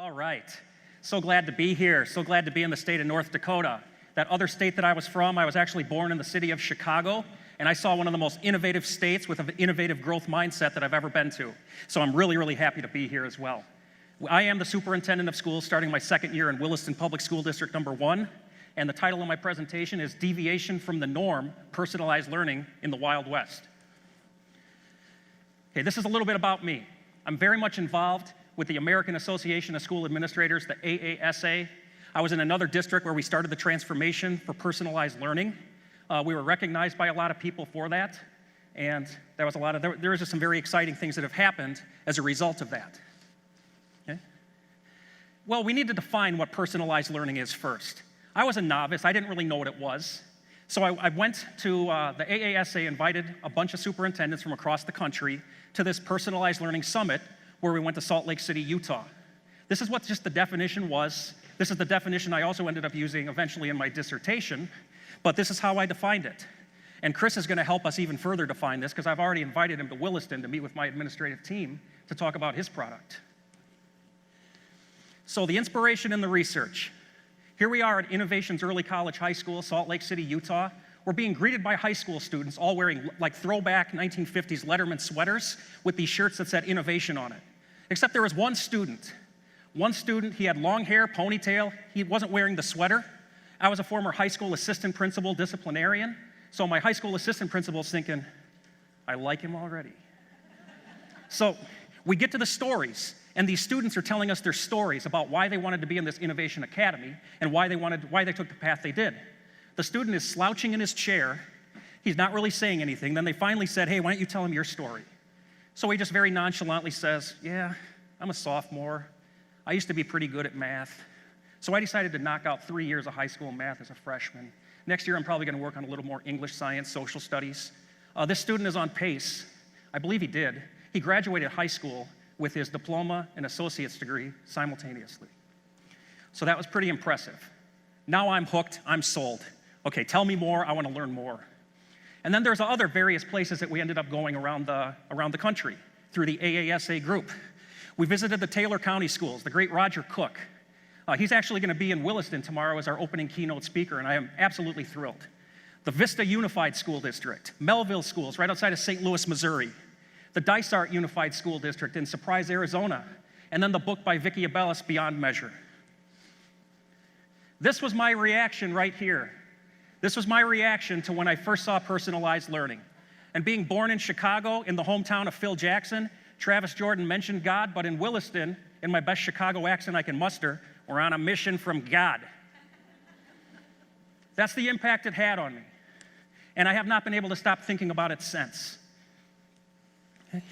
All right. So glad to be here. So glad to be in the state of North Dakota. That other state that I was from, I was actually born in the city of Chicago, and I saw one of the most innovative states with an innovative growth mindset that I've ever been to. So I'm really, really happy to be here as well. I am the superintendent of schools starting my second year in Williston Public School District number 1, and the title of my presentation is Deviation from the Norm, Personalized Learning in the Wild West. Okay, this is a little bit about me. I'm very much involved with the American Association of School Administrators, the AASA. I was in another district where we started the transformation for personalized learning. We were recognized by a lot of people for that, and there was there just some very exciting things that have happened as a result of that. Okay? Well, we need to define what personalized learning is first. I was a novice, I didn't really know what it was. So I went to, the AASA invited a bunch of superintendents from across the country to this personalized learning summit where we went to Salt Lake City, Utah. This is what just the definition was. This is the definition I also ended up using eventually in my dissertation, but this is how I defined it. And Chris is gonna help us even further define this because I've already invited him to Williston to meet with my administrative team to talk about his product. So the inspiration and the research. Here we are at Innovation's Early College High School, Salt Lake City, Utah. We're being greeted by high school students all wearing like throwback 1950s Letterman sweaters with these shirts that said Innovation on it. Except there was one student. He had long hair, ponytail, he wasn't wearing the sweater. I was a former high school assistant principal disciplinarian, so my high school assistant principal's thinking, I like him already. So we get to the stories, and these students are telling us their stories about why they wanted to be in this Innovation Academy and why they took the path they did. The student is slouching in his chair, he's not really saying anything, then they finally said, hey, why don't you tell him your story? So he just very nonchalantly says, yeah, I'm a sophomore. I used to be pretty good at math. So I decided to knock out 3 years of high school math as a freshman. Next year, I'm probably gonna work on a little more English, science, social studies. This student is on pace. I believe he did. He graduated high school with his diploma and associate's degree simultaneously. So that was pretty impressive. Now I'm hooked, I'm sold. Okay, tell me more, I wanna learn more. And then there's other various places that we ended up going around the country through the AASA group. We visited the Taylor County schools, the great Roger Cook. He's actually gonna be in Williston tomorrow as our opening keynote speaker, and I am absolutely thrilled. The Vista Unified School District, Melville Schools, right outside of St. Louis, Missouri. The Dysart Unified School District in Surprise, Arizona. And then the book by Vicki Abellis, Beyond Measure. This was my reaction right here. This was my reaction to when I first saw personalized learning. And being born in Chicago, in the hometown of Phil Jackson, Travis Jordan mentioned God, but in Williston, in my best Chicago accent I can muster, we're on a mission from God. That's the impact it had on me. And I have not been able to stop thinking about it since. Okay.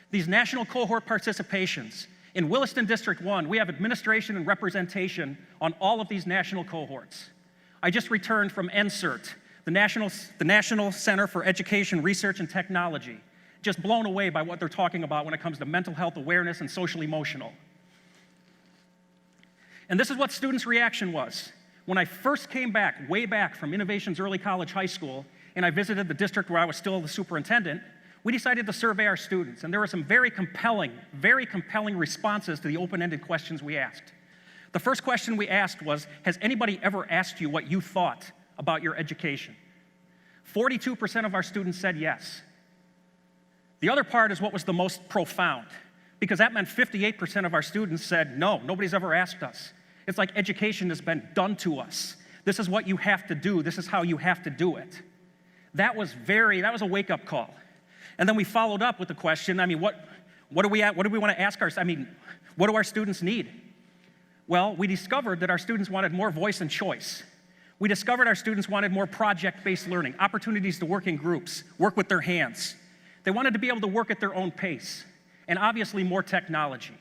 These national cohort participations. In Williston District 1, we have administration and representation on all of these national cohorts. I just returned from NCERT, the National Center for Education, Research, and Technology. Just blown away by what they're talking about when it comes to mental health awareness and social emotional. And this is what students' reaction was. When I first came back, way back from Innovation's Early College High School, and I visited the district where I was still the superintendent, we decided to survey our students, and there were some very compelling responses to the open-ended questions we asked. The first question we asked was, has anybody ever asked you what you thought about your education? 42% of our students said yes. The other part is what was the most profound, because that meant 58% of our students said, no, nobody's ever asked us. It's like education has been done to us. This is what you have to do. This is how you have to do it. That was a wake-up call. And then we followed up with the question, I mean, what do we want to ask what do our students need? Well, we discovered that our students wanted more voice and choice. We discovered our students wanted more project-based learning, opportunities to work in groups, work with their hands. They wanted to be able to work at their own pace, and obviously more technology.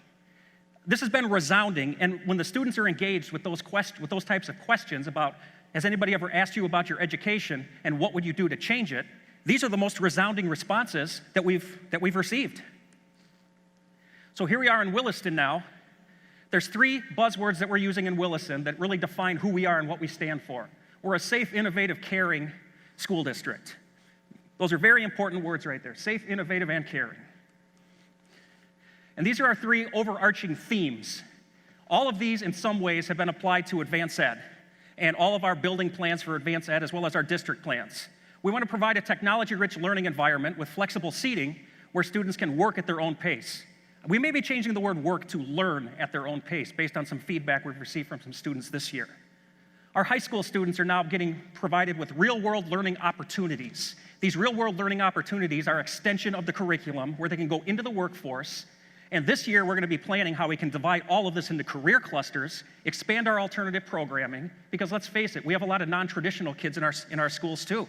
This has been resounding, and when the students are engaged with those types of questions about, has anybody ever asked you about your education and what would you do to change it, these are the most resounding responses that we've received. So here we are in Williston now. There's 3 buzzwords that we're using in Williston that really define who we are and what we stand for. We're a safe, innovative, caring school district. Those are very important words right there, safe, innovative, and caring. And these are our 3 overarching themes. All of these, in some ways, have been applied to advanced ed and all of our building plans for advanced ed, as well as our district plans. We want to provide a technology-rich learning environment with flexible seating where students can work at their own pace. We may be changing the word work to learn at their own pace based on some feedback we've received from some students this year. Our high school students are now getting provided with real-world learning opportunities. These real-world learning opportunities are extension of the curriculum where they can go into the workforce. And this year, we're going to be planning how we can divide all of this into career clusters, expand our alternative programming, because let's face it, we have a lot of non-traditional kids in our schools too.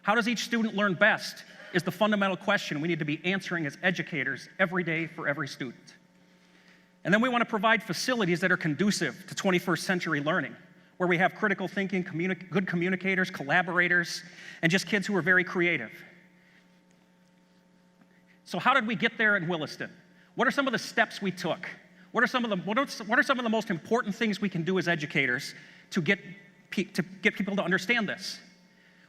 How does each student learn best is the fundamental question we need to be answering as educators every day for every student. And then we want to provide facilities that are conducive to 21st century learning, where we have critical thinking, good communicators, collaborators, and just kids who are very creative. So how did we get there in Williston? What are some of the steps we took? What are some of the most important things we can do as educators to get people to understand this?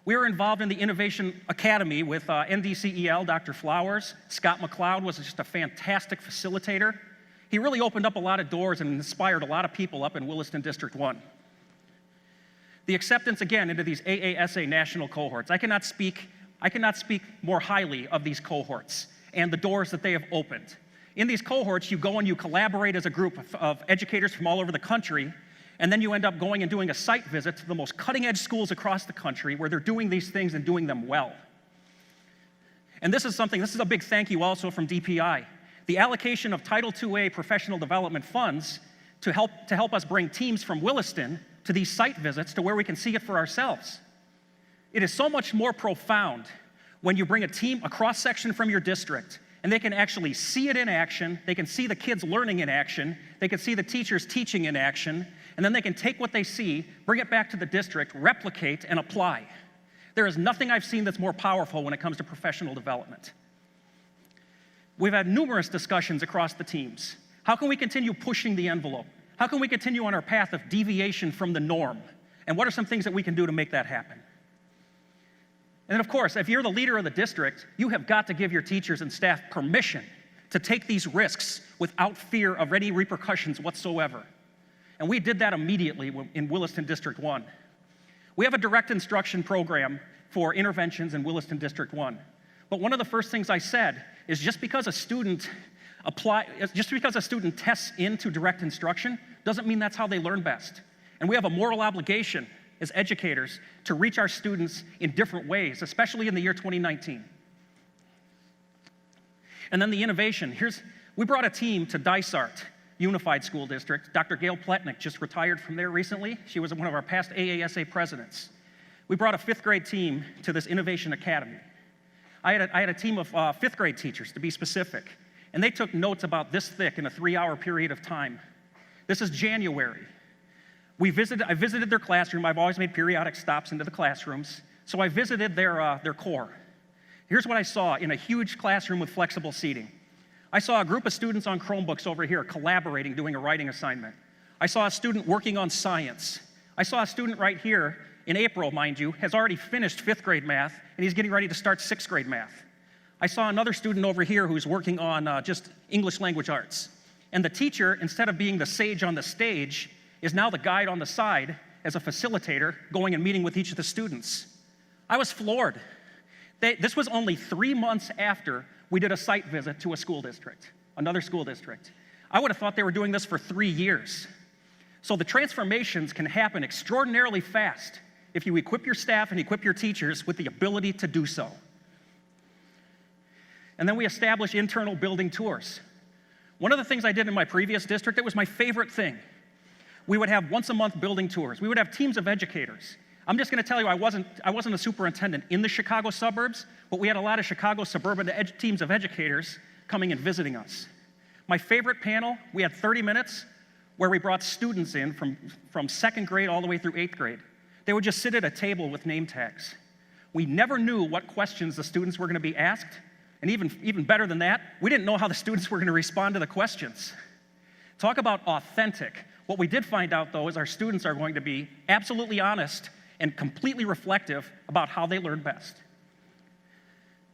We were involved in the Innovation Academy with NDCEL, Dr. Flowers. Scott McLeod was just a fantastic facilitator. He really opened up a lot of doors and inspired a lot of people up in Williston District 1. The acceptance, again, into these AASA national cohorts. I cannot speak more highly of these cohorts and the doors that they have opened. In these cohorts, you go and you collaborate as a group of educators from all over the country, and then you end up going and doing a site visit to the most cutting-edge schools across the country where they're doing these things and doing them well. And this is a big thank you also from DPI. The allocation of Title IIA professional development funds to help us bring teams from Williston to these site visits to where we can see it for ourselves. It is so much more profound when you bring a team, a cross-section from your district, and they can actually see it in action, they can see the kids learning in action, they can see the teachers teaching in action, and then they can take what they see, bring it back to the district, replicate, and apply. There is nothing I've seen that's more powerful when it comes to professional development. We've had numerous discussions across the teams. How can we continue pushing the envelope? How can we continue on our path of deviation from the norm? And what are some things that we can do to make that happen? And of course, if you're the leader of the district, you have got to give your teachers and staff permission to take these risks without fear of any repercussions whatsoever. And we did that immediately in Williston District 1. We have a direct instruction program for interventions in Williston District 1. But one of the first things I said is just because a student tests into direct instruction doesn't mean that's how they learn best. And we have a moral obligation as educators to reach our students in different ways, especially in the year 2019. And then the innovation. We brought a team to Dysart Unified School District. Dr. Gail Pletnick just retired from there recently. She was one of our past AASA presidents. We brought a 5th grade team to this Innovation Academy. I had a team of 5th grade teachers, to be specific, and they took notes about this thick in a 3-hour period of time. This is January. I visited their classroom. I've always made periodic stops into the classrooms. So I visited their core. Here's what I saw in a huge classroom with flexible seating. I saw a group of students on Chromebooks over here collaborating, doing a writing assignment. I saw a student working on science. I saw a student right here, in April, mind you, has already finished 5th grade math, and he's getting ready to start 6th grade math. I saw another student over here who's working on just English language arts. And the teacher, instead of being the sage on the stage, is now the guide on the side as a facilitator going and meeting with each of the students. I was floored. This was only 3 months after we did a site visit to a school district, another school district. I would have thought they were doing this for 3 years. So the transformations can happen extraordinarily fast if you equip your staff and equip your teachers with the ability to do so. And then we establish internal building tours. One of the things I did in my previous district, it was my favorite thing. We would have once-a-month building tours. We would have teams of educators. I'm just going to tell you, I wasn't a superintendent in the Chicago suburbs, but we had a lot of Chicago suburban teams of educators coming and visiting us. My favorite panel, we had 30 minutes where we brought students in from 2nd grade all the way through 8th grade. They would just sit at a table with name tags. We never knew what questions the students were going to be asked, and even better than that, we didn't know how the students were going to respond to the questions. Talk about authentic. What we did find out, though, is our students are going to be absolutely honest and completely reflective about how they learn best.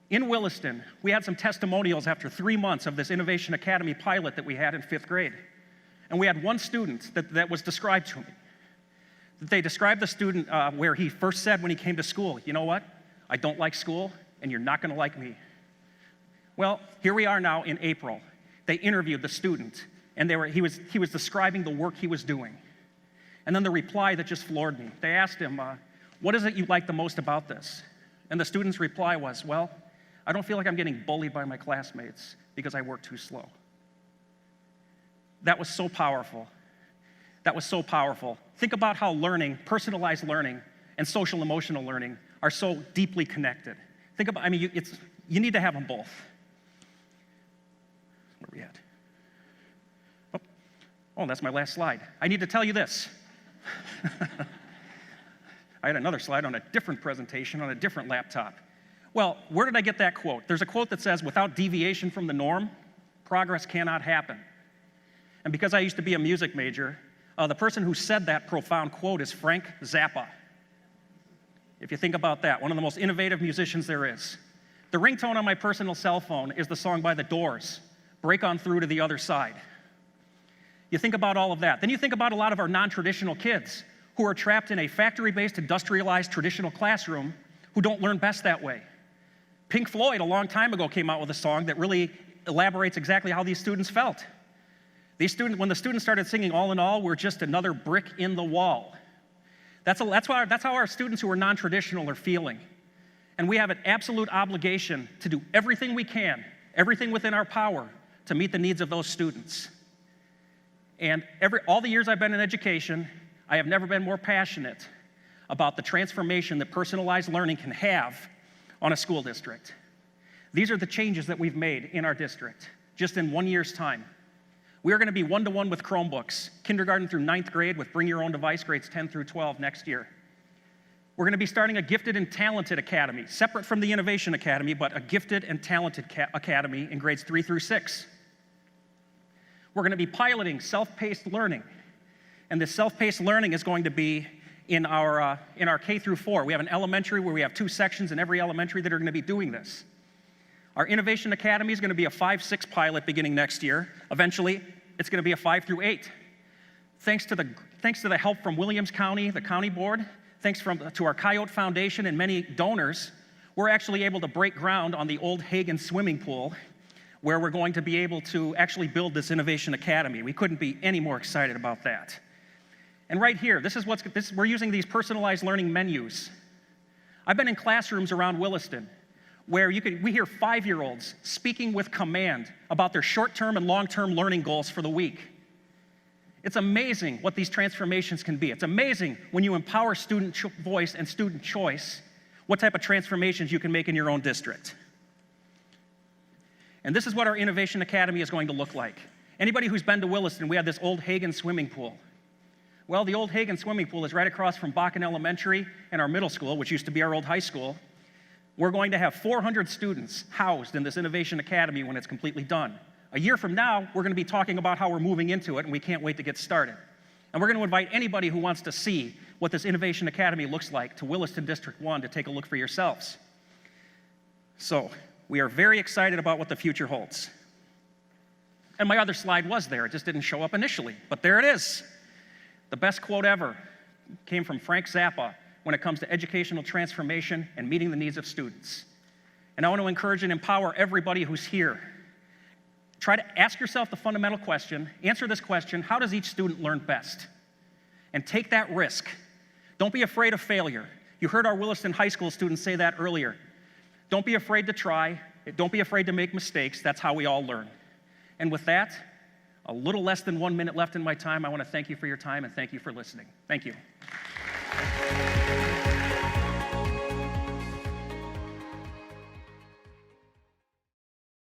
In Williston, we had some testimonials after 3 months of this Innovation Academy pilot that we had in 5th grade. And we had one student that was described to me. They described the student where he first said when he came to school, you know what? I don't like school, and you're not going to like me. Well, here we are now in April. They interviewed the student, and he was describing the work he was doing. And then the reply that just floored me. They asked him, what is it you like the most about this? And the student's reply was, well, I don't feel like I'm getting bullied by my classmates because I work too slow. That was so powerful. That was so powerful. Think about how learning, personalized learning, and social emotional learning are so deeply connected. Think about, I mean, you need to have them both. Where are we at? Oh, that's my last slide. I need to tell you this. I had another slide on a different presentation on a different laptop. Well, where did I get that quote? There's a quote that says, without deviation from the norm, progress cannot happen. And because I used to be a music major, the person who said that profound quote is Frank Zappa. If you think about that, one of the most innovative musicians there is. The ringtone on my personal cell phone is the song by The Doors, Break On Through to the Other Side. You think about all of that. Then you think about a lot of our non-traditional kids who are trapped in a factory-based, industrialized, traditional classroom who don't learn best that way. Pink Floyd, a long time ago, came out with a song that really elaborates exactly how these students felt. When the students started singing All in All, we're just another brick in the wall. That's how our students who are non-traditional are feeling. And we have an absolute obligation to do everything we can, everything within our power, to meet the needs of those students. And all the years I've been in education, I have never been more passionate about the transformation that personalized learning can have on a school district. These are the changes that we've made in our district, just in 1 year's time. We are going to be one-to-one with Chromebooks, kindergarten through 9th grade with Bring Your Own Device, grades 10 through 12 next year. We're going to be starting a Gifted and Talented Academy, separate from the Innovation Academy, but a Gifted and Talented Academy in grades 3 through 6. We're going to be piloting self-paced learning, and this self-paced learning is going to be in our K through 4. We have an elementary where we have 2 sections in every elementary that are going to be doing this. Our Innovation Academy is going to be a 5-6 pilot beginning next year. Eventually, it's going to be a 5 through 8. Thanks to the help from Williams County, the county board, thanks to our Coyote Foundation and many donors, we're actually able to break ground on the old Hagen swimming pool, where we're going to be able to actually build this Innovation Academy. We couldn't be any more excited about that. And right here, we're using these personalized learning menus. I've been in classrooms around Williston where we hear 5-year-olds speaking with command about their short-term and long-term learning goals for the week. It's amazing what these transformations can be. It's amazing when you empower student voice and student choice, what type of transformations you can make in your own district. And this is what our Innovation Academy is going to look like. Anybody who's been to Williston, we have this old Hagen swimming pool. Well, the old Hagen swimming pool is right across from Bakken Elementary and our middle school, which used to be our old high school. We're going to have 400 students housed in this Innovation Academy when it's completely done. A year from now, we're going to be talking about how we're moving into it, and we can't wait to get started. And we're going to invite anybody who wants to see what this Innovation Academy looks like to Williston District 1 to take a look for yourselves. So, we are very excited about what the future holds. And my other slide was there. It just didn't show up initially, but there it is. The best quote ever came from Frank Zappa when it comes to educational transformation and meeting the needs of students. And I want to encourage and empower everybody who's here. Try to ask yourself the fundamental question, answer this question, how does each student learn best? And take that risk. Don't be afraid of failure. You heard our Williston High School students say that earlier. Don't be afraid to try. Don't be afraid to make mistakes. That's how we all learn. And with that, a little less than 1 minute left in my time. I want to thank you for your time and thank you for listening. Thank you.